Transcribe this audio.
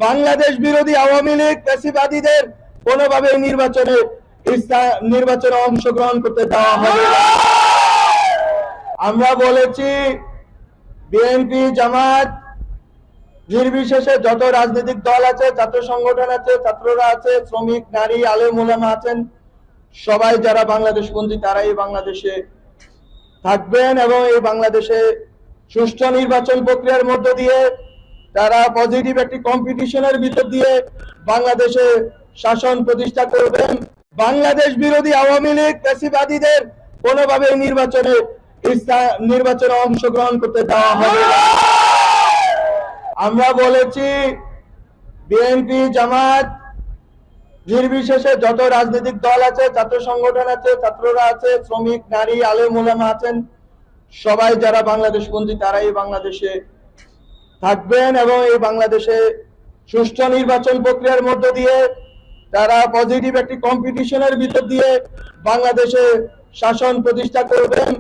বাংলাদেশ বিরোধী আওয়ামী লীগ ফ্যাসিবাদীদের কোনোভাবে নির্বাচনে অংশগ্রহণ করতে দেওয়া হবে না। আমরা বলেছি বিএনপি, জামাত নির্বিশেষে যত রাজনৈতিক দল আছে, ছাত্র সংগঠন আছে, ছাত্ররা আছে, শ্রমিক, নারী, আলেম ওলামা আছেন, সবাই যারা বাংলাদেশপন্থী তারাই বাংলাদেশে থাকবেন এবং এই বাংলাদেশে সুষ্ঠু নির্বাচন প্রক্রিয়ার মধ্য দিয়ে তারা পজিটিভ একটি কম্পিটিশনের ভিতর দিয়ে বাংলাদেশে শাসন প্রতিষ্ঠা করবেন। বাংলাদেশ বিরোধী আওয়ামী লীগ ফ্যাসিবাদীদের কোনোভাবে নির্বাচনে অংশগ্রহণ করতে দেওয়া হবে না। আমরা বলেছি বিএনপি, জামাত নির্বিশেষে যত রাজনৈতিক দল আছে, ছাত্র সংগঠন আছে, ছাত্ররা আছে, শ্রমিক, নারী, আলেম ওলামা আছেন, সবাই যারা বাংলাদেশপন্থী তারাই বাংলাদেশে থাকবেন এবং এই বাংলাদেশে সুষ্ঠু নির্বাচন প্রক্রিয়ার মধ্য দিয়ে তারা পজিটিভ একটি কম্পিটিশনের ভিতর দিয়ে বাংলাদেশে শাসন প্রতিষ্ঠা করবেন।